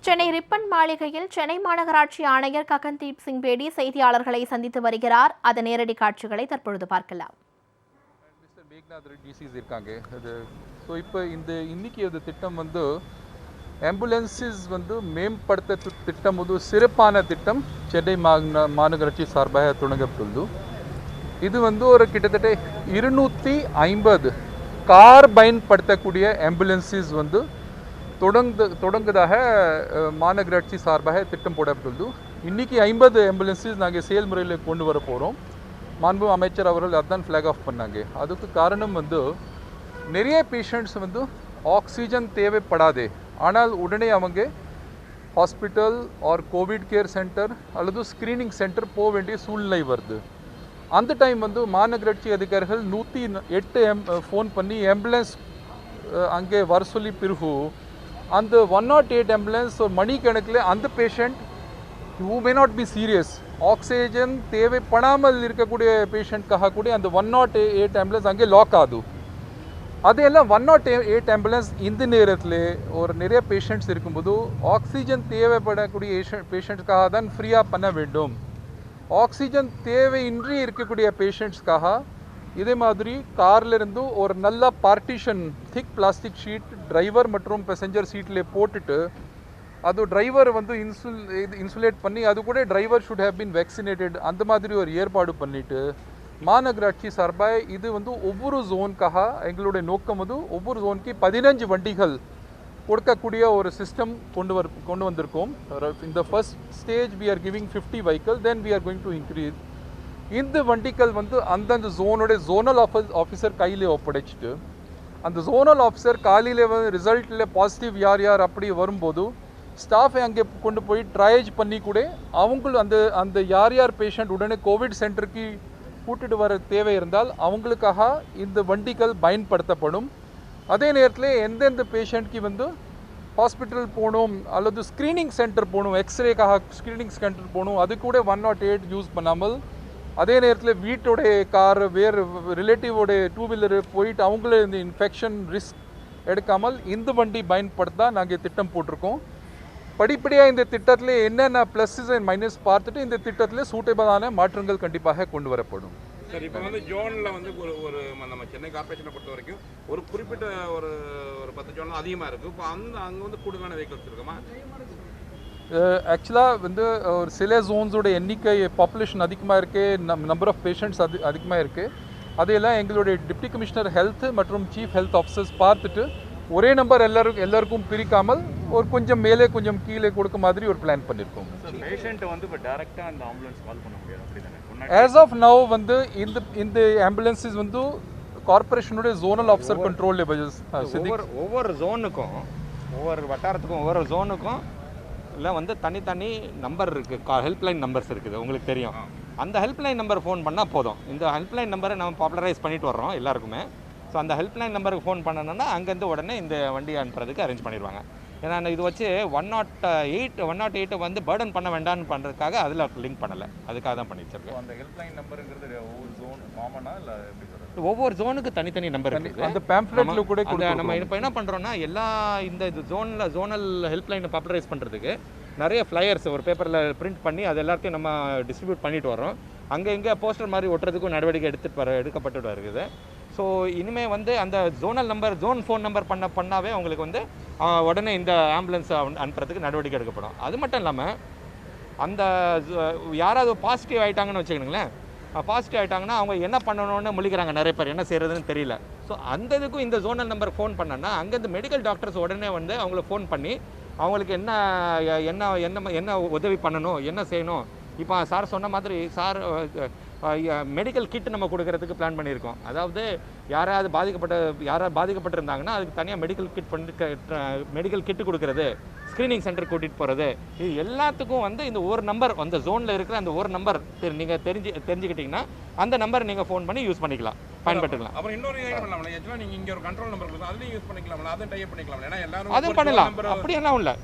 Chennai ribbon மாளிகையில் சென்னை மாநகராட்சி ஆணையர் ககன்தீப் சிங் பேடி செய்தியாளர்களை சந்தித்து வருகிறார். அதன் நேரடி காட்சிகளை தற்பொழுது பார்க்கலாம். இருக்காங்க. இப்போ இந்த இன்னைக்கு திட்டம் ஆம்புலன்ஸஸ் மேம்படுத்த திட்டம் சிறப்பான திட்டம் சென்னை மாநகராட்சி சார்பாக தொடங்கப்பட்டுள்ளது. இது ஒரு கிட்டத்தட்ட 250 கார் பயன்படுத்தக்கூடிய ஆம்புலன்ஸஸ் தொடங்குதாக மாநகராட்சி சார்பாக திட்டம் போடப்பட்டுள்ளது. இன்னைக்கு 50 ஆம்புலன்ஸஸ் நாங்கள் செயல்முறையில் கொண்டு வர போகிறோம். மாண்பு அமைச்சர் அவர்கள் அதான் ஃப்ளாக் ஆஃப் பண்ணாங்க. அதுக்கு காரணம் நிறைய பேஷண்ட்ஸ் ஆக்சிஜன் தேவைப்படாது, ஆனால் உடனே அவங்க hospital or COVID care centre அல்லது ஸ்க்ரீனிங் சென்டர் போக வேண்டிய சூழ்நிலை வருது. அந்த டைம் மாநகராட்சி அதிகாரிகள் 108 ஃபோன் பண்ணி ஆம்புலன்ஸ் அங்கே வர சொல்லி பிறகு அந்த 108 ஆம்புலன்ஸ் ஒரு மணிக்கணக்கில் அந்த patient who may not be serious oxygen தேவைப்படாமல் இருக்கக்கூடிய பேஷண்ட்காக கூட அந்த 108 ஆம்புலன்ஸ் அங்கே லாக் ஆகுது. அதையெல்லாம் 108 ஆம்புலன்ஸ் இந்த நேரத்தில் ஒரு நிறைய பேஷண்ட்ஸ் இருக்கும்போது ஆக்சிஜன் தேவைப்படக்கூடிய பேஷண்ட்ஸ்க்காக தான் ஃப்ரீயாக பண்ண வேண்டும். ஆக்சிஜன் தேவையின்றி இருக்கக்கூடிய பேஷண்ட்ஸ்க்காக இதே மாதிரி கார்லேருந்து ஒரு நல்ல பார்ட்டிஷன் திக் பிளாஸ்டிக் ஷீட் டிரைவர் மற்றும் பேசஞ்சர் சீட்டில் போட்டுட்டு அது டிரைவர் இன்சுலேட் பண்ணி அது கூட driver should have been vaccinated அந்த மாதிரி ஒரு ஏற்பாடு பண்ணிவிட்டு மாநகராட்சி சார்பாக இது ஒவ்வொரு ஜோனுக்காக எங்களுடைய நோக்கம் ஒவ்வொரு ஜோனுக்கு 15 வண்டிகள் கொடுக்கக்கூடிய ஒரு சிஸ்டம் கொண்டு வந்திருக்கோம். இந்த first stage we are giving 50 vehicles, then we are going to increase. இந்த வண்டிகள் அந்தந்த ஜோனோட ஜோனல் ஆஃபீஸர் கையில் ஒப்படைச்சிட்டு அந்த ஜோனல் ஆஃபீஸர் காலையில் ரிசல்ட்டில் பாசிட்டிவ் யார் அப்படி வரும்போது ஸ்டாஃபை அங்கே கொண்டு போய் ட்ரையேஜ் பண்ணி கூட அவங்களும் அந்த யார் பேஷண்ட் உடனே கோவிட் சென்டருக்கு கூட்டிட்டு வர தேவை இருந்தால் அவங்களுக்காக இந்த வண்டிகள் பயன்படுத்தப்படும். அதே நேரத்தில் எந்தெந்த பேஷண்ட்க்கு ஹாஸ்பிட்டல் போகணும் அல்லது ஸ்க்ரீனிங் சென்டர் போகணும், எக்ஸ்ரேக்காக ஸ்க்ரீனிங் சென்டர் போகணும், அது கூட 108 யூஸ் பண்ணாமல் அதே நேரத்தில் வீட்டோடைய கார் வேறு ரிலேட்டிவோட 2 வீலர் போயிட்டு அவங்களே இந்த இன்ஃபெக்ஷன் ரிஸ்க் எடுக்காமல் இந்த வண்டி பயன்படுத்த நாங்கள் திட்டம் போட்டிருக்கோம். படிப்படியாக இந்த திட்டத்தில் என்னென்ன ப்ளஸ்ஸஸ் அண்ட் மைனஸ் பார்த்துட்டு இந்த திட்டத்தில் சூட்டபிளான மாற்றங்கள் கண்டிப்பாக கொண்டு வரப்படும். சார், இப்போ ஜோனில் ஒரு நம்ம சென்னை கார்பரேஷனை பொறுத்த வரைக்கும் ஒரு குறிப்பிட்ட ஒரு 10 ஜோன் அதிகமாக இருக்குது. இப்போ அங்கே கூடுதலான வெஹிக்கிள்ஸ் இருக்குமா? ஆக்சுவலாக ஒரு சில ஜோன்ஸோட எண்ணிக்கை பாப்புலேஷன் அதிகமாக இருக்குது, நம்பர் ஆஃப் பேஷண்ட்ஸ் அதிகமாக இருக்குது. அதையெல்லாம் எங்களுடைய டிப்டி கமிஷனர் ஹெல்த் மற்றும் சீஃப் ஹெல்த் ஆஃபீஸர்ஸ் பார்த்துட்டு ஒரே நம்பர் எல்லாருக்கும் பிரிக்காமல் ஒரு கொஞ்சம் மேலே கொஞ்சம் கீழே கொடுக்க மாதிரி ஒரு பிளான் பண்ணியிருக்கோம். இப்போ டைரக்டாக அந்த ஆம்புலன்ஸ் கால் பண்ண முடியாது அப்படிதானே? ஆஸ் ஆஃப் நவ் இந்த ஆம்புலன்ஸஸ் கார்பரேஷனுடைய ஜோனல் ஆஃபீஸர் கண்ட்ரோல் ஒவ்வொரு ஜோனுக்கும் ஒவ்வொரு வட்டாரத்துக்கும் ஒவ்வொரு ஜோனுக்கும் இல்லை தனித்தனி நம்பர் இருக்குது, ஹெல்ப்லைன் நம்பர்ஸ் இருக்குது, உங்களுக்கு தெரியும். அந்த ஹெல்ப்லைன் நம்பர் ஃபோன் பண்ணால் போதும். இந்த ஹெல்ப்லைன் நம்பரை நம்ம பாப்புலரைஸ் பண்ணிட்டு வர்றோம் எல்லாருக்குமே. ஸோ அந்த ஹெல்ப்லைன் நம்பருக்கு ஃபோன் பண்ணணுன்னா அங்கேருந்து உடனே இந்த வண்டி அனுப்புறதுக்கு அரேஞ்ச் பண்ணிடுவாங்க. ஏன்னா இது வச்சு 108 பேர்டன் பண்ண வேண்டாம்னு பண்ணுறதுக்காக அதில் லிங்க் பண்ணலை, அதுக்காக தான் பண்ணி வச்சிருக்கோம். அந்த ஹெல்ப்லைன் நம்பருங்கிறது ஒவ்வொரு ஜோன் காமனா இல்லை எப்படி சொல்கிறது? ஒவ்வொரு ஜோனுக்கு தனித்தனி நம்பர் இருக்குது. அந்த பேம்ப்ளெட்ல கூட நம்ம இப்போ என்ன பண்ணுறோன்னா இந்த ஜோனல் ஹெல்ப்லைனை பாப்புலரைஸ் பண்ணுறதுக்கு நிறைய ஃப்ளையர்ஸ் ஒரு பேப்பரில் பிரிண்ட் பண்ணி அது எல்லாத்தையும் நம்ம டிஸ்ட்ரிபியூட் பண்ணிட்டு வரோம். அங்கே இங்கே போஸ்டர் மாதிரி ஒட்டுறதுக்கும் நடவடிக்கை எடுக்கப்பட்டு இருக்குது. ஸோ இனிமேல் அந்த ஜோன் ஃபோன் நம்பர் பண்ணாவே உங்களுக்கு உடனே இந்த ஆம்புலன்ஸ் அனுப்புறதுக்கு நடவடிக்கை எடுக்கப்படும். அது மட்டும் இல்லாமல் அந்த யாராவது பாசிட்டிவ் ஆகிட்டாங்கன்னு வச்சுக்கணுங்களேன், பாசிட்டிவ் ஆகிட்டாங்கன்னா அவங்க என்ன பண்ணணும்னு முழிக்கிறாங்க, நிறைய பேர் என்ன செய்கிறதுன்னு தெரியல. ஸோ அந்த இதுக்கும் இந்த ஜோனல் நம்பர் ஃபோன் பண்ணோன்னா அங்கேருந்து மெடிக்கல் டாக்டர்ஸ் உடனே அவங்கள ஃபோன் பண்ணி அவங்களுக்கு என்ன உதவி பண்ணணும், என்ன செய்யணும். இப்போ சார் சொன்ன மாதிரி மெடிக்கல் கிட் நம்ம கொடுக்கறதுக்கு பிளான் பண்ணியிருக்கோம். அதாவது யாராவது பாதிக்கப்பட்டிருந்தாங்கன்னா அதுக்கு தனியாக மெடிக்கல் கிட்டு கொடுக்கறது, ஸ்க்ரீனிங் சென்டர் கூட்டிகிட்டு போகிறது, இது எல்லாத்துக்கும் இந்த ஒரு நம்பர் அந்த ஜோனில் இருக்கிற அந்த ஒரு நம்பர் நீங்கள் தெரிஞ்சுக்கிட்டிங்கன்னா அந்த நம்பர் நீங்கள் ஃபோன் பண்ணி யூஸ் பண்ணிக்கலாம். பயன்படுத்திக்கலாம். அப்புறம் இன்னொரு ஐடியா பண்ணலாம். ஆக்சுவலாக நீங்கள் இங்கே ஒரு கண்ட்ரோல் நம்பர் கொடுத்தா அதுலேயும் யூஸ் பண்ணிக்கலாம், அதையும் டைப் பண்ணிக்கலாம். ஏன்னா எல்லாரும் அதுவும் பண்ணலாம், அப்படியெல்லாம் இல்லை,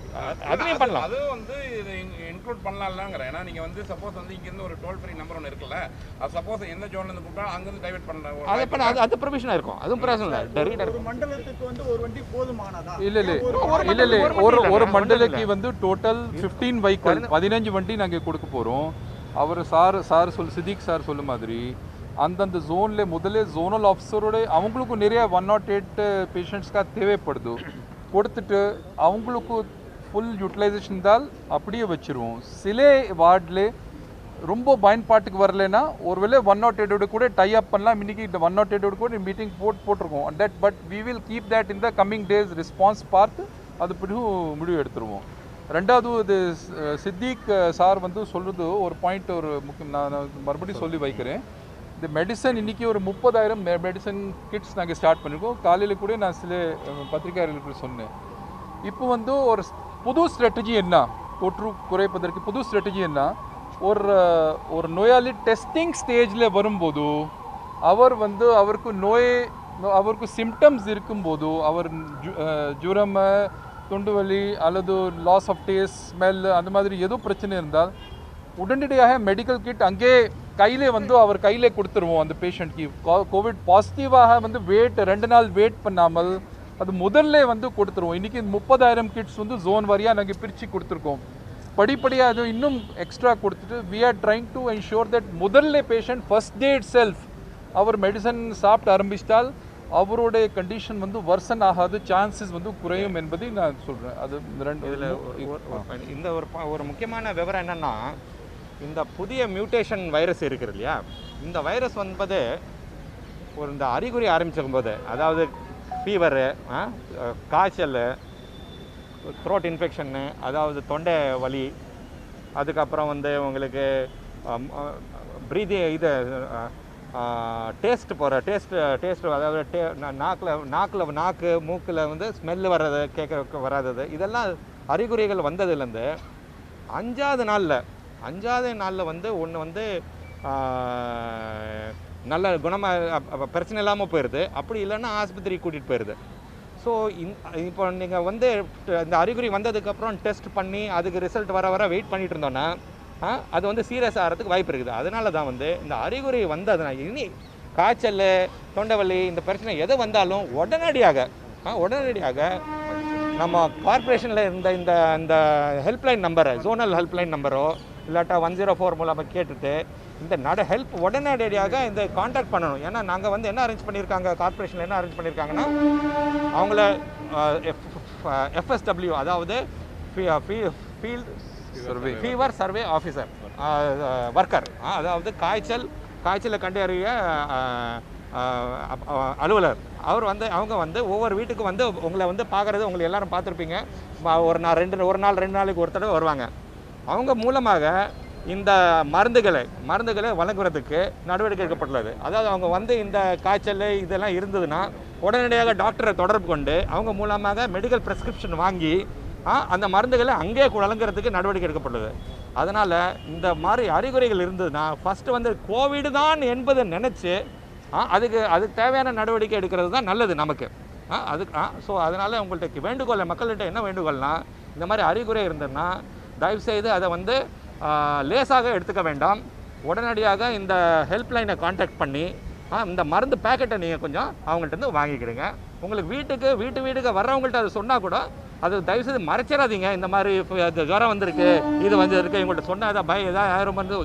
அதுலேயும் பண்ணலாம். அது வந்து இது இன்க்ளூட் பண்ணலாம்லங்கிற. ஏன்னா நீங்கள் வந்து சப்போஸ் வந்து இங்கேருந்து ஒரு டோல் ஃப்ரீ நம்பர் ஒன்று இருக்குல்ல, அது சப்போஸ் எந்த ஜோன்லேருந்து கூப்பிட்டா அங்கேருந்து டைவர்ட் பண்ணலாம். அது பண்ண அது ப்ரொவிஷனாக இருக்கும், அதுவும் பிரச்சனை இல்லை. ஒரு மண்டலத்துக்கு வந்து ஒரு வண்டி போதுமானதா? இல்லை ஒரு மண்டலக்கு வந்து டோட்டல் 15 வெஹிக்கிள் 15 வண்டி நாங்கள் கொடுக்க போகிறோம். அவர் சித்திக் சார் சொல்ல மாதிரி அந்தந்த ஜோனில் முதல்ல ஜோனல் ஆஃபீஸரோட அவங்களுக்கும் நிறைய 108 பேஷண்ட்ஸ்க்காக தேவைப்படுது, கொடுத்துட்டு அவங்களுக்கு ஃபுல் யூட்டிலைசேஷன் தான் அப்படியே வச்சுருவோம். சில வார்டில் ரொம்ப பயன்பாட்டுக்கு வரலைன்னா ஒருவேளை 108 கூட டை அப் பண்ணலாம். இன்றைக்கி இந்த 108 கூட மீட்டிங் போட்டிருக்கோம் that. But we will keep that in the coming days response பார்த்து அது பிடிவும் முடிவு எடுத்துருவோம். ரெண்டாவது இது சித்திக் சார் வந்து சொல்கிறது ஒரு பாயிண்ட், ஒரு முக்கியம் நான் மறுபடியும் சொல்லி வைக்கிறேன். இந்த மெடிசன் இன்றைக்கி ஒரு 30,000 மெடிசன் கிட்ஸ் நாங்கள் ஸ்டார்ட் பண்ணியிருக்கோம். காலையில் கூட நான் சில பத்திரிகையாளர்களுக்கு சொன்னேன். இப்போ வந்து ஒரு புது ஸ்ட்ராட்டஜி என்ன, தொற்று குறைப்பதற்கு புது ஸ்ட்ராட்டஜி என்ன, ஒரு நோயாளி டெஸ்டிங் ஸ்டேஜில் வரும்போது அவருக்கு சிம்டம்ஸ் இருக்கும்போது அவர் ஜுரம், தொண்டு வலி அல்லது லாஸ் ஆஃப் டேஸ்ட், ஸ்மெல் அந்த மாதிரி ஏதோ பிரச்சனை இருந்தால் உடனடியாக மெடிக்கல் கிட் அங்கே கையிலே வந்து அவர் கையிலே கொடுத்துருவோம். அந்த பேஷண்ட்க்கு கோவிட் பாசிட்டிவாக வந்து 2 நாள் வெயிட் பண்ணாமல் அது முதல்ல வந்து கொடுத்துருவோம். இன்றைக்கி 30,000 கிட்ஸ் வந்து ஜோன் வாரியாக நாங்கள் பிரித்து கொடுத்துருக்கோம். படிப்படியாக அது இன்னும் எக்ஸ்ட்ரா கொடுத்துட்டு we are trying to ensure that முதல்ல patient first day itself அவர் மெடிசன் சாப்பிட்டு ஆரம்பிச்சிட்டால் அவருடைய கண்டிஷன் வந்து வர்சன் ஆகாது, சான்சஸ் வந்து குறையும் என்பதை நான் சொல்கிறேன். அது இந்த ஒரு முக்கியமான விவரம் என்னென்னா, இந்த புதிய மியூட்டேஷன் வைரஸ் இருக்குது இல்லையா, இந்த வைரஸ் என்பது இந்த அறிகுறி ஆரம்பிச்சிருக்கும் போது, அதாவது ஃபீவரு, காய்ச்சல், த்ரோட் இன்ஃபெக்ஷன்னு, அதாவது தொண்டை வலி, அதுக்கப்புறம் வந்து உங்களுக்கு ப்ரீதிங் டேஸ்ட் அதாவது நாக்கு மூக்கில் வந்து ஸ்மெல்லு வர்றது, வராதது, இதெல்லாம் அறிகுறிகள் வந்ததுலேருந்து 5வது நாளில் வந்து ஒன்று வந்து நல்ல குணமாக பிரச்சனை இல்லாமல் போயிடுது, அப்படி இல்லைன்னா ஆஸ்பத்திரி கூட்டிகிட்டு போயிடுது. ஸோ இப்போ நீங்கள் வந்து இந்த அறிகுறி வந்ததுக்கப்புறம் டெஸ்ட் பண்ணி அதுக்கு ரிசல்ட் வர வெயிட் பண்ணிகிட்டு இருந்தோன்னா அது வந்து சீரியஸ் ஆகிறதுக்கு வாய்ப்பு இருக்குது. அதனால தான் வந்து இந்த அறிகுறி வந்ததுனா இனி காய்ச்சல், தொண்டைவலி, இந்த பிரச்சனை எது வந்தாலும் உடனடியாக நம்ம கார்பரேஷனில் இந்த ஹெல்ப்லைன் நம்பரை, ஜோனல் ஹெல்ப்லைன் நம்பரோ இல்லாட்டா 104 மூலமாக கேட்டுட்டு இந்த ஹெல்ப் உடனடியாக இந்த கான்டாக்ட் பண்ணணும். ஏன்னா நாங்கள் வந்து என்ன அரேஞ்ச் பண்ணியிருக்காங்க, கார்பரேஷனில் என்ன அரேஞ்ச் பண்ணியிருக்காங்கன்னா, அவங்கள FSW, அதாவது ஃபீவர் சர்வே ஆஃபீஸர் ஒர்க்கர், அதாவது காய்ச்சலை கண்டறிய அலுவலர், அவங்க வந்து ஒவ்வொரு வீட்டுக்கு வந்து உங்களை வந்து பார்க்குறது உங்களை எல்லாரும் பார்த்துருப்பீங்க. ஒரு நாள் 2 நாளைக்கு ஒரு தடவை வருவாங்க. அவங்க மூலமாக இந்த மருந்துகளை வழங்குறதுக்கு நடவடிக்கை எடுக்கப்பட்டுள்ளது. அதாவது அவங்க வந்து இந்த காய்ச்சல் இதெல்லாம் இருந்ததுன்னா உடனடியாக டாக்டரை தொடர்பு கொண்டு அவங்க மூலமாக மெடிக்கல் ப்ரெஸ்கிரிப்ஷன் வாங்கி அந்த மருந்துகளை அங்கே வழங்குறதுக்கு நடவடிக்கை எடுக்கப்பட்டுள்ளது. அதனால் இந்த மாதிரி அறிகுறிகள் இருந்ததுன்னா ஃபஸ்ட்டு வந்து கோவிடு தான் என்பதை நினச்சி அதுக்கு தேவையான நடவடிக்கை எடுக்கிறது தான் நல்லது நமக்கு. ஸோ அதனால் உங்கள்கிட்ட வேண்டுகோள், மக்கள்கிட்ட என்ன வேண்டுகோள்னா, இந்த மாதிரி அறிகுறி இருந்ததுன்னா தயவுசெய்து அதை வந்து லேசாக எடுத்துக்க வேண்டாம். உடனடியாக இந்த ஹெல்ப்லைனை கான்டாக்ட் பண்ணி இந்த மருந்து பேக்கெட்டை நீங்கள் கொஞ்சம் அவங்கள்ட்ட வாங்கிக்கிடுங்க. உங்களுக்கு வீட்டுக்கு வர்றவங்கள்ட்ட அதை சொன்னால் கூட அது தயவுசெய்து மறைச்சிடாதீங்க. இந்த மாதிரி ஜுரம் வந்திருக்கு, இது வந்துருக்கு, இவங்கள்ட்ட சொன்னால் ஏதாவது யாரும் வந்து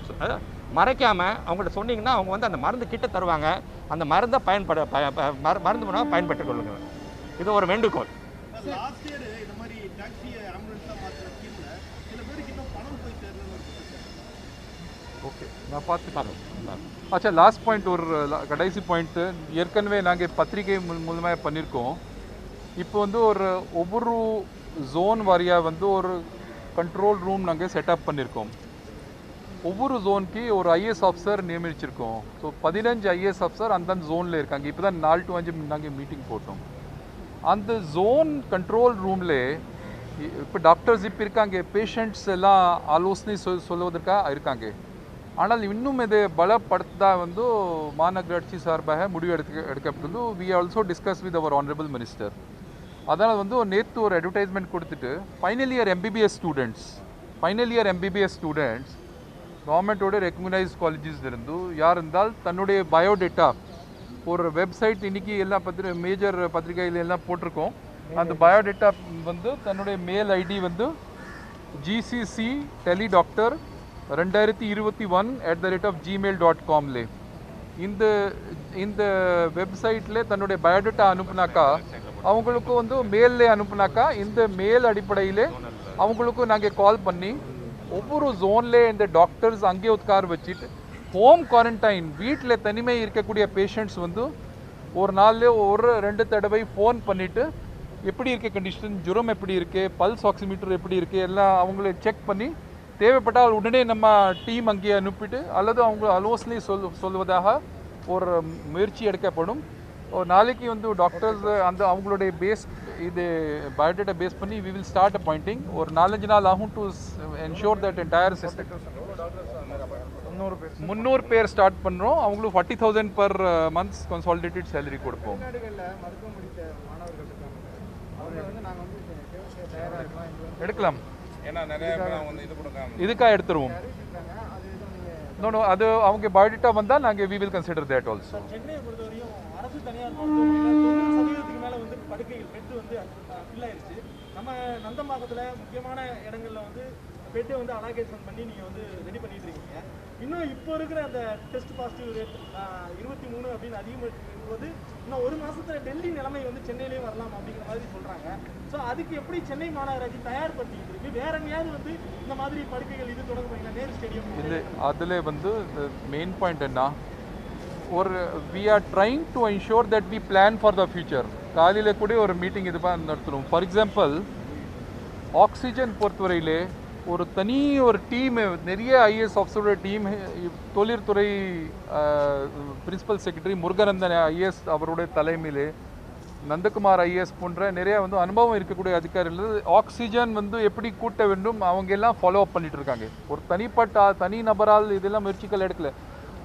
மறைக்காமல் அவங்கள்ட்ட சொன்னீங்கன்னா அவங்க வந்து அந்த மருந்து கிட்ட தருவாங்க. அந்த மருந்தை மருந்து மூலமாக பயன்பட்டுக் கொள்ளுங்கள். இது ஒரு வேண்டுகோள். ஓகே, நான் பார்த்துக்கிறேன். अच्छा, லாஸ்ட் பாயிண்ட், ஒரு கடைசி பாயிண்ட்டு ஏற்கனவே நாங்கள் பத்திரிகை மூலமாக பண்ணியிருக்கோம். இப்போ வந்து ஒவ்வொரு ஜோன் வாரியாக வந்து ஒரு கண்ட்ரோல் ரூம் நாங்கள் செட்டப் பண்ணியிருக்கோம். ஒவ்வொரு ஜோனுக்கு ஒரு ஐஏஎஸ் ஆஃபீஸர் நியமிச்சிருக்கோம். ஸோ 15 ஐஏஎஸ் ஆஃபீஸர் அந்தந்த ஜோனில் இருக்காங்க. இப்போ தான் 4 to 5 நாங்கள் மீட்டிங் போட்டோம். அந்த ஜோன் கண்ட்ரோல் ரூமில் இப்போ டாக்டர்ஸ் இப்போ இருக்காங்க, பேஷண்ட்ஸ் எல்லாம் ஆலோசனை சொல்லுவதற்காக இருக்காங்க. ஆனால் இன்னும் இது பலப்படுத்தா வந்து மாநகராட்சி சார்பாக முடிவு எடுக்கப்பட்டு we also discuss with our honourable minister. அதனால் வந்து நேற்று ஒரு அட்வர்டைஸ்மெண்ட் கொடுத்துட்டு ஃபைனல் இயர் எம்பிபிஎஸ் ஸ்டூடெண்ட்ஸ் கவர்மெண்ட்டோட ரெக்கக்னைஸ் காலேஜஸ் இருந்து யார் இருந்தால் தன்னுடைய பயோடேட்டா ஒரு வெப்சைட் இன்றைக்கி எல்லா மேஜர் பத்திரிகையில் எல்லாம் போட்டிருக்கோம். அந்த பயோடேட்டா வந்து தன்னுடைய மெயில் ஐடி வந்து GCC teledoctor 2021@gmail.com இந்த வெப்சைட்டில் தன்னுடைய பயோடேட்டா அனுப்புனாக்கா அவங்களுக்கு வந்து மெயிலில் அனுப்புனாக்கா இந்த மெயில் அடிப்படையில் அவங்களுக்கு நாங்கள் கால் பண்ணி ஒவ்வொரு ஜோன்லே இந்த டாக்டர்ஸ் அங்கே உட்கார வச்சுட்டு ஹோம் குவாரண்டைன் வீட்டில் தனிமை இருக்கக்கூடிய பேஷண்ட்ஸ் வந்து ஒரு நாளில் ஒரு 2 தடவை ஃபோன் பண்ணிவிட்டு எப்படி இருக்க கண்டிஷன், ஜுரம் எப்படி இருக்குது, பல்ஸ் ஆக்சிமீட்டர் எப்படி இருக்குது எல்லாம் அவங்கள செக் பண்ணி தேவைப்பட்டால் உடனே நம்ம டீம் அங்கே அனுப்பிட்டு அல்லது அவங்க அலோஸ்லி சொல்வதாக ஒரு முயற்சி எடுக்கப்படும். ஒரு நாளைக்கு வந்து டாக்டர்ஸ் அந்த அவங்களுடைய பேஸ் இது பயோடேட்டா பேஸ் பண்ணி வி வில் ஸ்டார்ட் அப்பாயிண்டிங். ஒரு 4-5 நாள் ஆகும் to ensure that entire system 300 பேர் ஸ்டார்ட் பண்ணுறோம். அவங்களுக்கு 40,000 per month கன்சாலிடேட்டட் சேலரி கொடுப்போம். எடுக்கலாம், ஏன்னா நிறைய பேர் அவங்க வந்து இது கொடுக்காம இதுக்காக எடுத்துருவோம். நோ அது அவங்க பயோடேட்டா வந்தால் நாங்கள் we will consider that also. சென்னையை பொறுத்தவரையும் அரசு தனியார் மருத்துவமனையில் 90% மேலே வந்து படுக்கைகள் பெட்டு வந்து ஃபில் ஆயிடுச்சு. நம்ம நந்தம்பாக்கத்தில் முக்கியமான இடங்களில் வந்து பெட்டை வந்து அலாகேஷன் பண்ணி நீங்கள் வந்து ரெடி பண்ணிட்டு இருக்கீங்க. இன்னும் இப்போ இருக்கிற அந்த டெஸ்ட் பாசிட்டிவ் ரேட் 23 அப்படின்னு அதிகமாகும்போது இன்னும் 1 மாதத்தில் டெல்லி நிலைமை வந்து சென்னையிலேயும் வரலாம் அப்படிங்கிற மாதிரி சொல்கிறாங்க. ஸோ அதுக்கு எப்படி சென்னை மாநகராட்சி தயார்படுத்திட்டு இருக்கு? வேற எங்கேயாவது வந்து இந்த மாதிரி படுக்கைகள் இது தொடங்க போறீங்களா? நேரு ஸ்டேடியம் இல்லை, அதில் வந்து மெயின் பாயிண்ட் என்ன, ஒரு we are trying to ensure that we plan for the future. காலையில் கூட ஒரு மீட்டிங் இது நடத்துகிறோம். ஃபார் எக்ஸாம்பிள் ஆக்சிஜன் பொறுத்தவரையிலே ஒரு தனி ஒரு டீம், நிறைய ஐஏஎஸ் ஆஃபீஸரோட டீம், தொழில்துறை பிரின்சிபல் செக்ரட்டரி முருகநந்தன் ஐஏஎஸ் அவருடைய தலைமையிலே நந்தகுமார் ஐஏஎஸ் போன்ற நிறைய வந்து அனுபவம் இருக்கக்கூடிய அதிகாரிகள் ஆக்சிஜன் வந்து எப்படி கூட்ட வேண்டும் அவங்க எல்லாம் ஃபாலோ அப் பண்ணிட்டு இருக்காங்க. ஒரு தனி நபரால் இதெல்லாம் முயற்சிகள் எடுக்கல.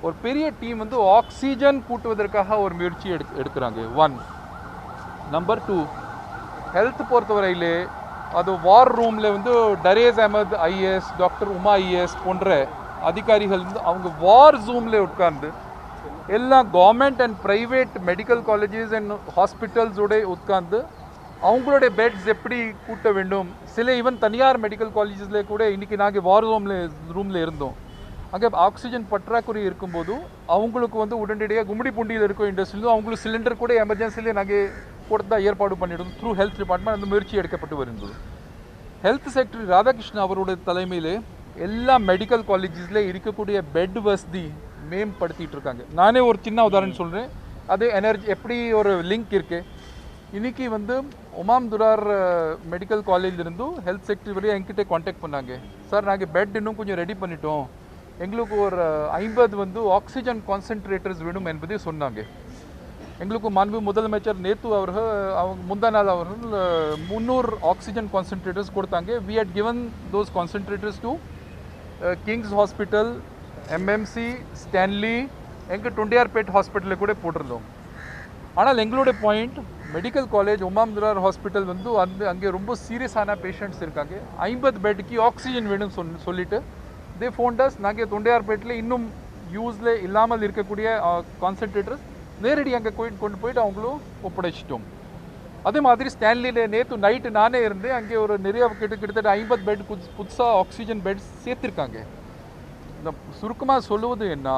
ஒரு பெரிய டீம் வந்து ஆக்சிஜன் கூட்டுவதற்காக ஒரு முயற்சி எடுக்கிறாங்க. 1. நம்பர் 2, ஹெல்த் பொறுத்தவரையிலே அது வார் ரூமில் வந்து Darez Ahamed IAS, doctor Uma IAS போன்ற அதிகாரிகள் வந்து அவங்க வார் ஜூமில் உட்கார்ந்து எல்லாம் government and private medical colleges and ஹாஸ்பிட்டல்ஸோட உட்கார்ந்து அவங்களுடைய பெட்ஸ் எப்படி கூட்ட வேண்டும். சில ஈவன் தனியார் மெடிக்கல் காலேஜஸில் கூட இன்றைக்கி நாங்கள் வார் ரூமில் இருந்தோம். அங்கே ஆக்சிஜன் பற்றாக்குறை இருக்கும்போது அவங்களுக்கு வந்து உடனடியாக கும்மிடிப்பூண்டியில் இருக்கும் இண்டஸ்ட்ரியிலும் அவங்களுக்கு சிலிண்டர் கூட எமர்ஜென்சிலே நாங்கள் கொடுத்தா ஏற்பாடு பண்ணிவிடும். த்ரூ ஹெல்த் டிபார்ட்மெண்ட் அந்த முயற்சி எடுக்கப்பட்டு வருகிறது. ஹெல்த் செக்ரட்டரி ராதாகிருஷ்ணன் அவருடைய தலைமையில் எல்லா மெடிக்கல் காலேஜஸில் இருக்கக்கூடிய பெட் வசதி மேம்படுத்திட்டு இருக்காங்க. நானே ஒரு சின்ன உதாரணம் சொல்கிறேன். அது எனர்ஜி எப்படி ஒரு லிங்க் இருக்குது. இன்றைக்கி வந்து உமாம் துரார் மெடிக்கல் காலேஜிலிருந்து ஹெல்த் செக்ரட்டரி வழியாக என்கிட்ட காண்டாக்ட் பண்ணாங்க. சார் நாங்கள் பெட் இன்னும் கொஞ்சம் ரெடி பண்ணிட்டோம், எங்களுக்கு ஒரு 50 வந்து ஆக்சிஜன் கான்சென்ட்ரேட்டர்ஸ் வேணும் என்பதை சொன்னாங்க. எங்களுக்கு மாண்பு முதலமைச்சர் நேத்து அவர்கள் முந்தா நாள் அவர்கள் 300 ஆக்சிஜன் கான்சென்ட்ரேட்டர்ஸ் கொடுத்தாங்க. We had given those concentrators to Kings hospital, MMC, Stanley, எங்கள் டுண்டியார்பேட் ஹாஸ்பிட்டலில் கூட போட்டிருந்தோம். ஆனால் எங்களுடைய point medical college Omandurar hospital வந்து அங்கே ரொம்ப சீரியஸான பேஷண்ட்ஸ் இருக்காங்க. 50 பெட்டுக்கு ஆக்சிஜன் வேணும் சொல்லிட்டு தே ஃபோன்டஸ். நாங்கள் தொண்டையார்பேட்டில் இன்னும் யூஸில் இல்லாமல் இருக்கக்கூடிய கான்சென்ட்ரேட்டர்ஸ் நேரடி அங்கே கொண்டு போயிட்டு அவங்களும் ஒப்படைச்சிட்டோம். அதே மாதிரி ஸ்டான்லியில் நேற்று நைட்டு நானே இருந்தேன். அங்கே ஒரு நிறைய கிட்டத்தட்ட 50 பெட் புதுசாக ஆக்சிஜன் பெட்ஸ் சேர்த்துருக்காங்க. இந்த சுருக்கமாக சொல்லுவது என்ன,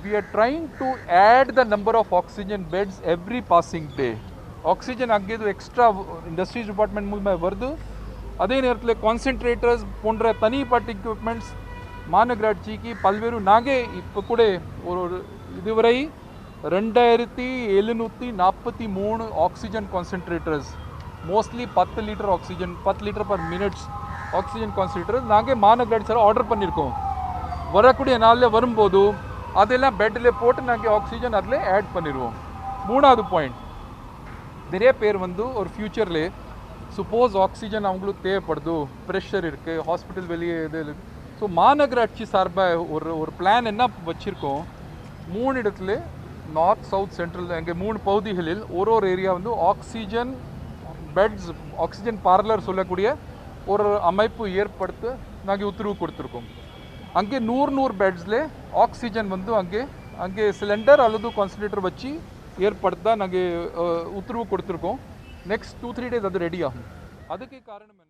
we are trying to add the number of oxygen beds every passing day. Oxygen அங்கே எக்ஸ்ட்ரா இண்டஸ்ட்ரீஸ் டிபார்ட்மெண்ட் மூலமாக வருது. அதே நேரத்தில் கான்சென்ட்ரேட்டர்ஸ் போன்ற தனிப்பட்ட எக்யூப்மெண்ட்ஸ் மாநகராட்சிக்கு பல்வேறு நாங்கள் இப்போ கூட ஒரு இதுவரை 2743 oxygen concentrators, mostly 10 litre oxygen 10 litre per minutes oxygen concentrators நாங்கள் மாநகராட்சியில் ஆர்டர் பண்ணியிருக்கோம். வரக்கூடிய நாளில் வரும்போது அதெல்லாம் பெட்டில் போட்டு நாங்கள் ஆக்சிஜன் அதில் ஆட் பண்ணிடுவோம். 3வது பாயிண்ட், நிறைய பேர் வந்து ஒரு ஃப்யூச்சரில் சப்போஸ் ஆக்சிஜன் அவங்களுக்கு தேவைப்படுது, ப்ரெஷர் இருக்குது, ஹாஸ்பிட்டல் வெளியே இது ஸோ மாநகராட்சி சார்பாக ஒரு பிளான் என்ன வச்சுருக்கோம், 3 இடத்துல நார்த் சவுத் சென்ட்ரல் எங்கள் 3 பகுதிகளில் ஒரு ஏரியா வந்து ஆக்சிஜன் பெட்ஸ், ஆக்சிஜன் பார்லர் சொல்லக்கூடிய ஒரு அமைப்பு ஏற்படுத்த நாங்கள் உத்தரவு கொடுத்துருக்கோம். அங்கே 100 பெட்ஸில் ஆக்சிஜன் வந்து அங்கே சிலிண்டர் அல்லது கான்சன்ட்ரேட்டர் வச்சு ஏற்படுத்த நாங்கள் உத்தரவு கொடுத்துருக்கோம். நெக்ஸ்ட் 2-3 days அது ரெடி ஆகும். அதுக்கு காரணம் என்ன?